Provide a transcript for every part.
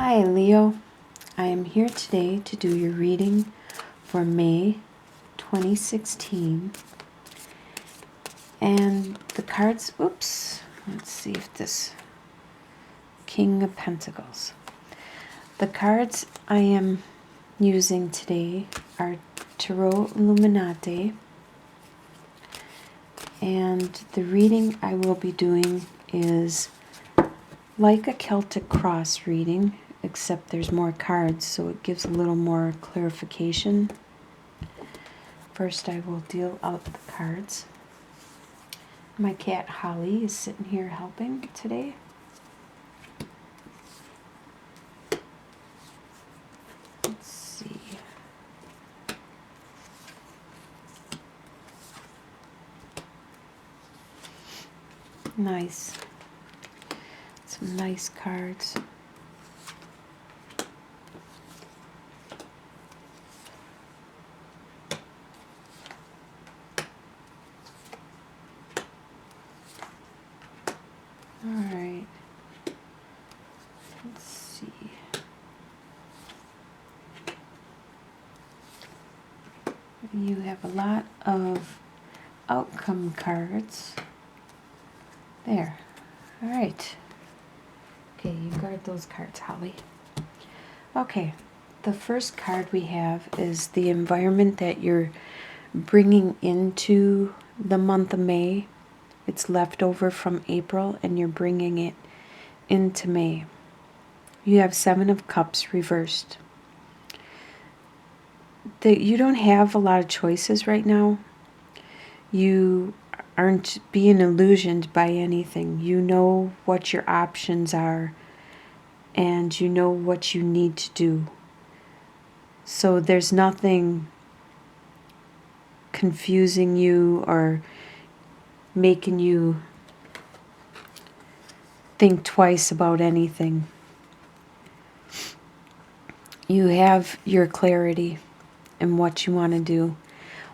Hi Leo, I am here today to do your reading for May 2016, and the cards, let's see if this, King of Pentacles. The cards I am using today are Tarot Illuminati, and the reading I will be doing is like a Celtic cross reading, except there's more cards, so it gives a little more clarification. First, I will deal out the cards. My cat Holly is sitting here helping today. Let's see. Nice. Some nice cards. Alright. Let's see. You have a lot of outcome cards. There. Alright. Okay, you guard those cards, Holly. Okay, the first card we have is the environment that you're bringing into the month of May. It's left over from April and you're bringing it into May. You have Seven of Cups reversed. You don't have a lot of choices right now. You aren't being illusioned by anything. You know what your options are and you know what you need to do. So there's nothing confusing you or making you think twice about anything. You have your clarity in what you want to do.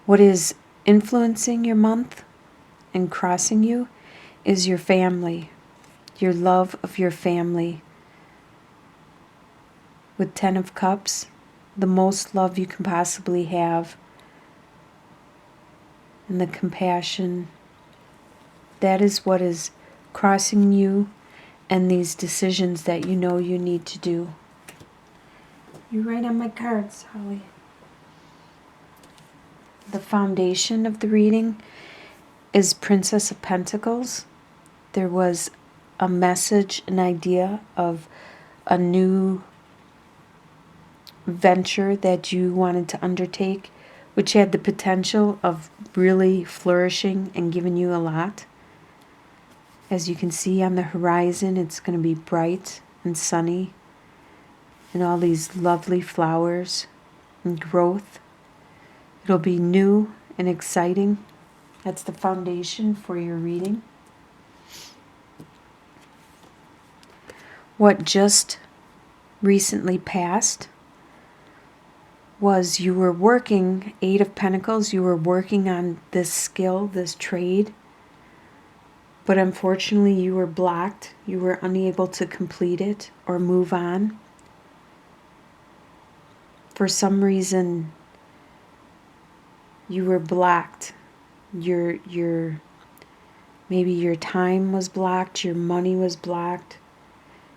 What is influencing your month and crossing you is your family, your love of your family. With Ten of Cups, the most love you can possibly have, and the compassion, that is what is crossing you and these decisions that you know you need to do. You write on my cards, Holly. The foundation of the reading is Princess of Pentacles. There was a message, an idea of a new venture that you wanted to undertake, which had the potential of really flourishing and giving you a lot. As you can see on the horizon, it's going to be bright and sunny and all these lovely flowers and growth. It'll be new and exciting. That's the foundation for your reading. What just recently passed was you were working, Eight of Pentacles, you were working on this skill, this trade, but unfortunately you were blocked. You were unable to complete it or move on. For some reason, you were blocked. Maybe your time was blocked, your money was blocked.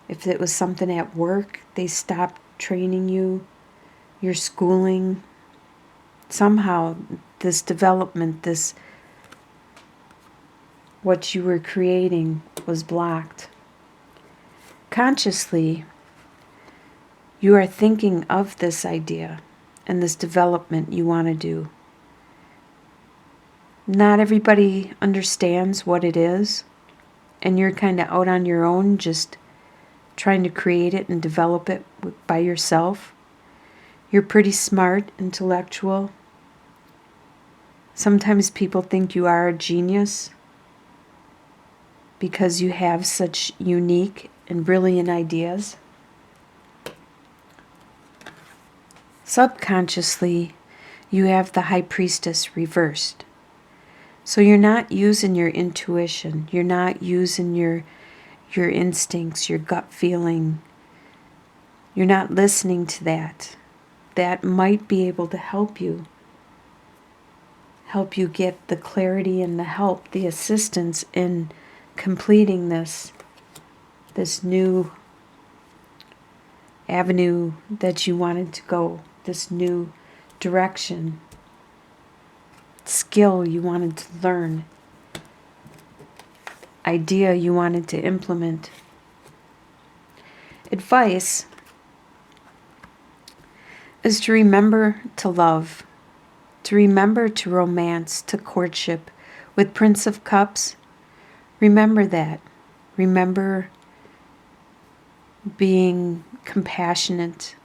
If it was something at work, they stopped training you, your schooling. Somehow this development, what you were creating was blocked. Consciously, you are thinking of this idea and this development you want to do. Not everybody understands what it is, and you're kind of out on your own, just trying to create it and develop it by yourself. You're pretty smart, intellectual. Sometimes people think you are a genius because you have such unique and brilliant ideas. Subconsciously, you have the High Priestess reversed. So you're not using your intuition. You're not using your instincts, your gut feeling. You're not listening to that. That might be able to help you get the clarity and the help, the assistance in completing this new avenue that you wanted to go, this new direction, skill you wanted to learn, idea you wanted to implement. Advice is to remember to love, to remember to romance, to courtship. With Prince of Cups, remember that. Remember being compassionate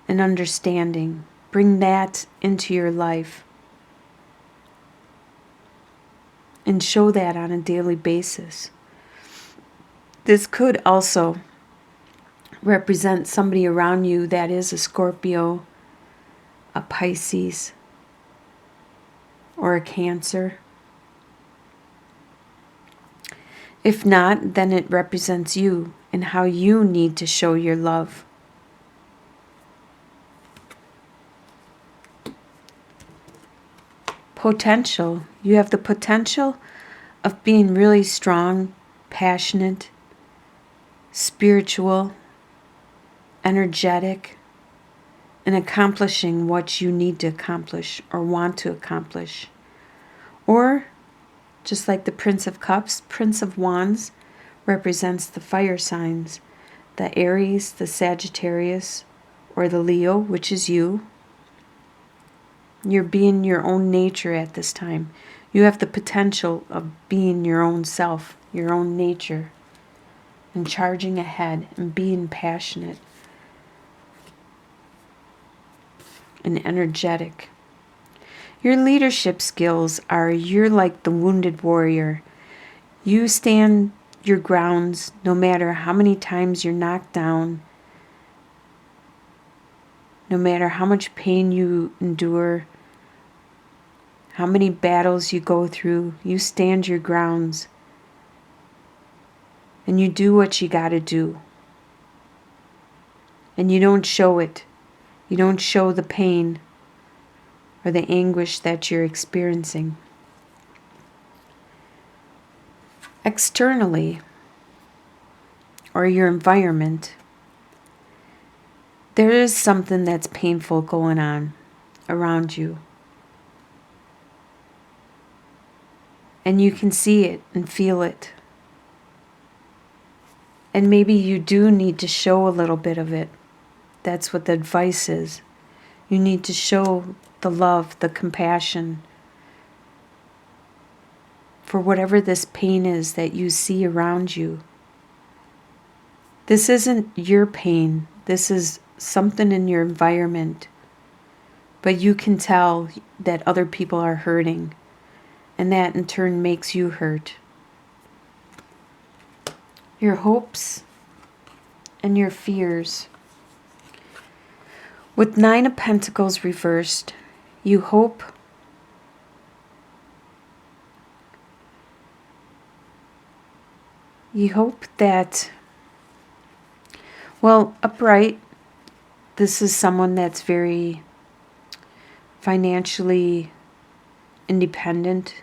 and understanding. Bring that into your life. And show that on a daily basis. This could also represent somebody around you that is a Scorpio, a Pisces, or a Cancer. If not, then it represents you and how you need to show your love. Potential. You have the potential of being really strong, passionate, spiritual, energetic, and accomplishing what you need to accomplish or want to accomplish. Or, just like the Prince of Cups, Prince of Wands represents the fire signs, the Aries, the Sagittarius, or the Leo, which is you. You're being your own nature at this time. You have the potential of being your own self, your own nature, and charging ahead and being passionate and energetic. Your leadership skills are you're like the wounded warrior. You stand your grounds no matter how many times you're knocked down, no matter how much pain you endure, how many battles you go through. You stand your grounds and you do what you got to do. And you don't show it. You don't show the pain or the anguish that you're experiencing. Externally, or your environment, there is something that's painful going on around you. And you can see it and feel it. And maybe you do need to show a little bit of it. That's what the advice is. You need to show the love, the compassion for whatever this pain is that you see around you. This isn't your pain. This is something in your environment. But you can tell that other people are hurting. And that in turn makes you hurt. Your hopes and your fears. With 9 of Pentacles reversed, you hope that, well, upright, this is someone that's very financially independent.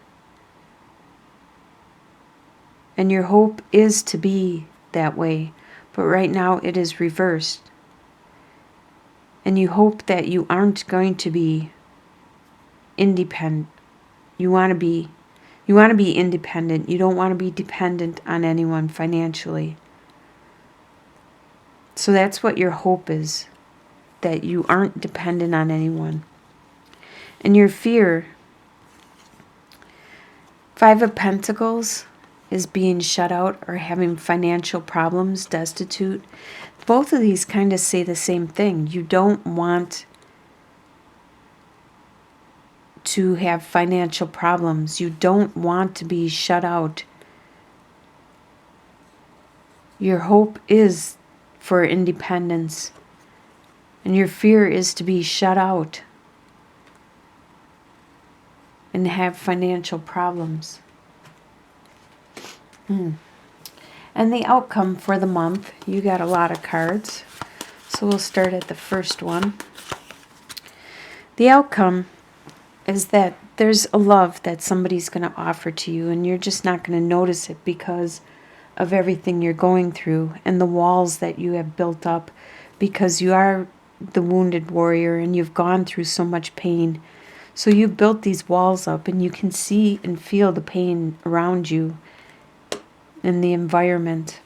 And your hope is to be that way. But right now it is reversed. And you hope that you aren't going to be independent. You want to be independent. You don't want to be dependent on anyone financially. So that's what your hope is. That you aren't dependent on anyone. And your fear, 5 of Pentacles, is being shut out or having financial problems, destitute. Both of these kind of say the same thing. You don't want to have financial problems. You don't want to be shut out. Your hope is for independence. And your fear is to be shut out and have financial problems. And the outcome for the month, you got a lot of cards. So we'll start at the first one. The outcome is that there's a love that somebody's going to offer to you, and you're just not going to notice it because of everything you're going through and the walls that you have built up, because you are the wounded warrior and you've gone through so much pain. So you built these walls up, and you can see and feel the pain around you in the environment.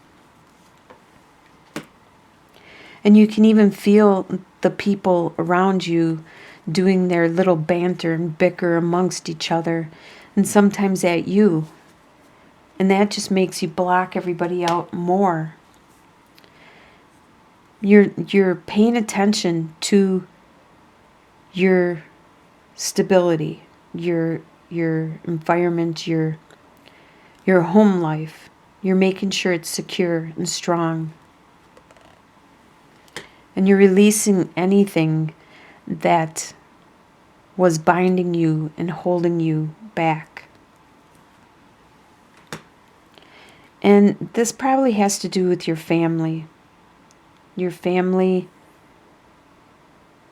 And you can even feel the people around you doing their little banter and bicker amongst each other, and sometimes at you. And that just makes you block everybody out more. You're paying attention to your stability, your environment, your home life. You're making sure it's secure and strong. And you're releasing anything that was binding you and holding you back. And this probably has to do with your family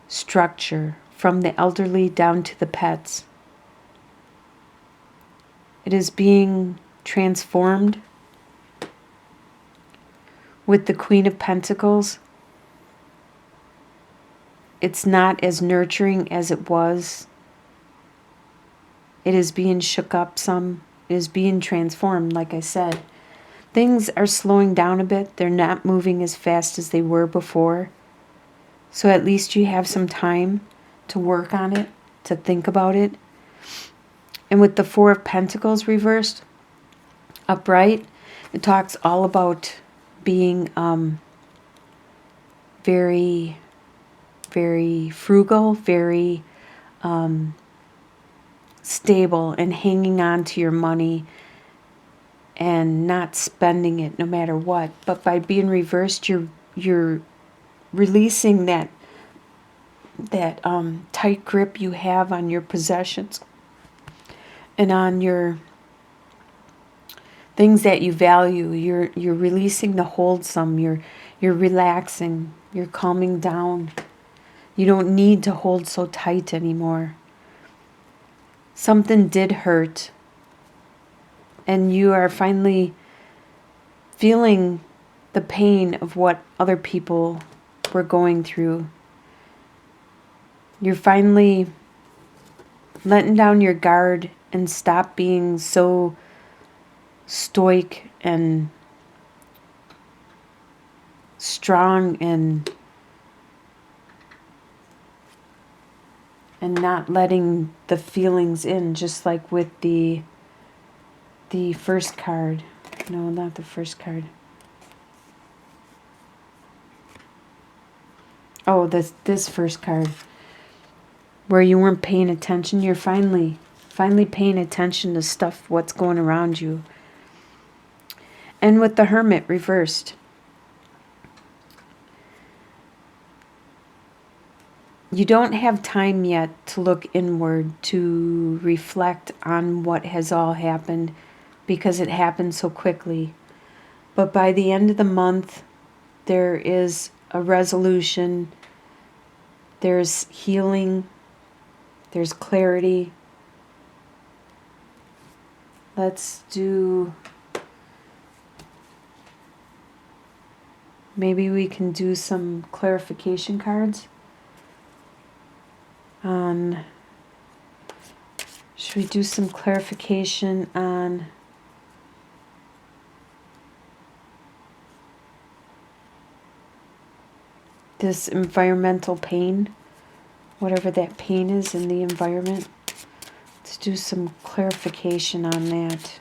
structure, from the elderly down to the pets. It is being transformed with the Queen of Pentacles. It's not as nurturing as it was. It is being shook up some. It is being transformed, like I said. Things are slowing down a bit. They're not moving as fast as they were before. So at least you have some time to work on it, to think about it. And with the Four of Pentacles reversed, upright, it talks all about being very, very frugal, very stable, and hanging on to your money and not spending it no matter what. But by being reversed, you're releasing that tight grip you have on your possessions and on your things that you value. You're releasing the hold some. You're relaxing. You're calming down. You don't need to hold so tight anymore. Something did hurt, and you are finally feeling the pain of what other people were going through. You're finally letting down your guard and stop being so stoic and strong and not letting the feelings in, just like with the first card. No, not the first card. Oh, this first card, where you weren't paying attention. You're finally paying attention to stuff, what's going around you. And with the Hermit reversed, you don't have time yet to look inward, to reflect on what has all happened, because it happened so quickly. But by the end of the month, there is a resolution, there's healing, there's clarity. Let's do, maybe we can do some clarification cards on, should we do some clarification on this environmental pain, whatever that pain is in the environment? Let's do some clarification on that.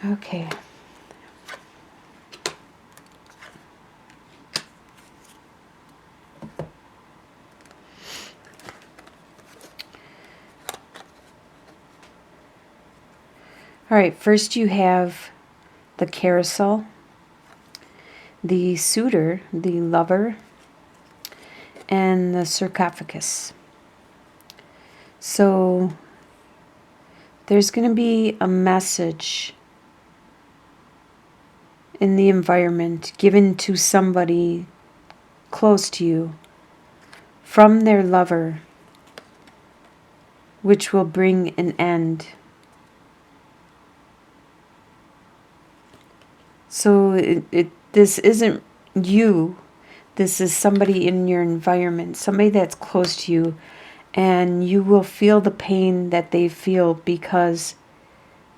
Okay. All right, first you have the carousel, the suitor, the lover, and the sarcophagus. So There's going to be a message in the environment given to somebody close to you from their lover, which will bring an end. So this isn't you. This is somebody in your environment, somebody that's close to you, and you will feel the pain that they feel because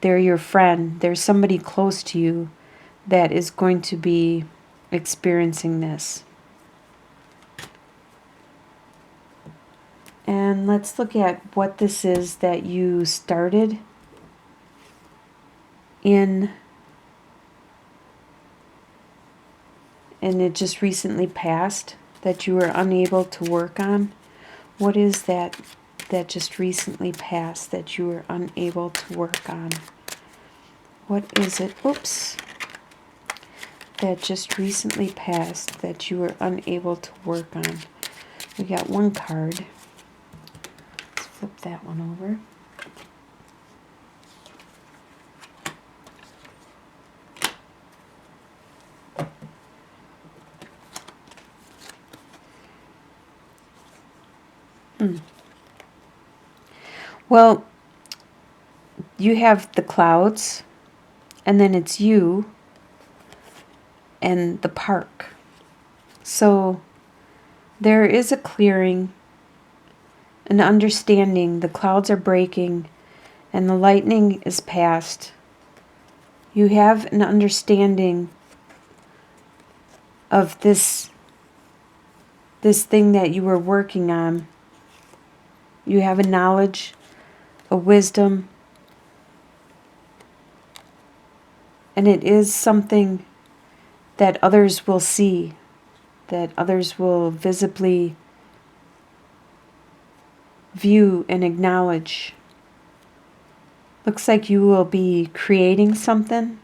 they're your friend. There's somebody close to you that is going to be experiencing this. And let's look at what this is that you started in, and it just recently passed, that you were unable to work on. What is that just recently passed that you were unable to work on? What is it? Oops. That just recently passed that you were unable to work on. We got one card. Let's flip that one over. Well, you have the clouds, and then it's you and the park. So there is a clearing, an understanding. The clouds are breaking and the lightning is past. You have an understanding of this thing that you were working on. You have a knowledge, a wisdom, and it is something that others will see, that others will visibly view and acknowledge. Looks like you will be creating something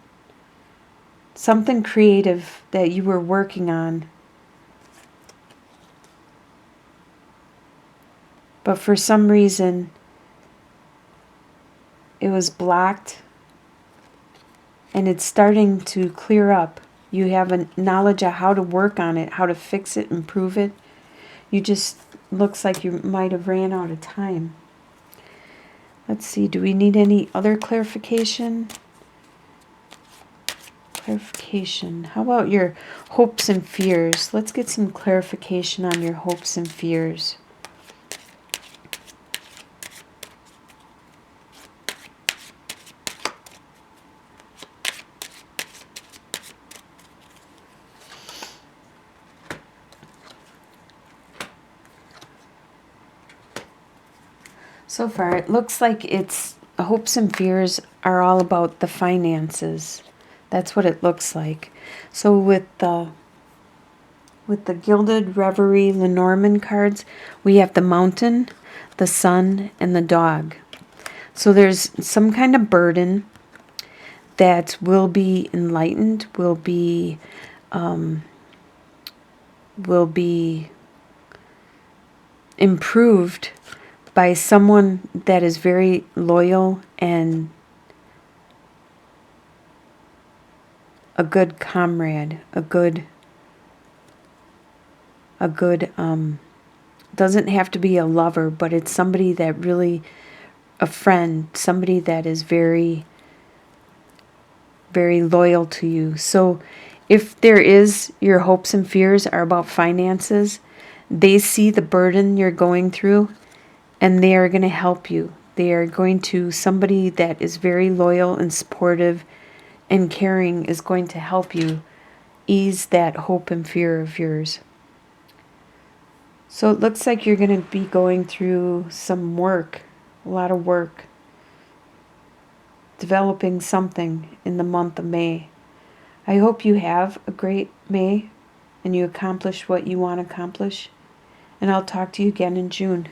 creative that you were working on. But for some reason, it was blocked, and it's starting to clear up. You have a knowledge of how to work on it, how to fix it, improve it. You just, looks like you might have ran out of time. Let's see, do we need any other clarification? Clarification. How about your hopes and fears? Let's get some clarification on your hopes and fears. So far, it looks like it's hopes and fears are all about the finances. That's what it looks like. So with the Gilded, Reverie, Lenormand cards, we have the mountain, the sun, and the dog. So there's some kind of burden that will be enlightened, will be improved by someone that is very loyal and a good comrade, a good doesn't have to be a lover, but it's somebody that really, a friend, somebody that is very, very loyal to you. So if there is, your hopes and fears are about finances, they see the burden you're going through, and they are going to help you. They are going to, somebody that is very loyal and supportive and caring is going to help you ease that hope and fear of yours. So it looks like you're going to be going through some work, a lot of work, developing something in the month of May. I hope you have a great May and you accomplish what you want to accomplish. And I'll talk to you again in June.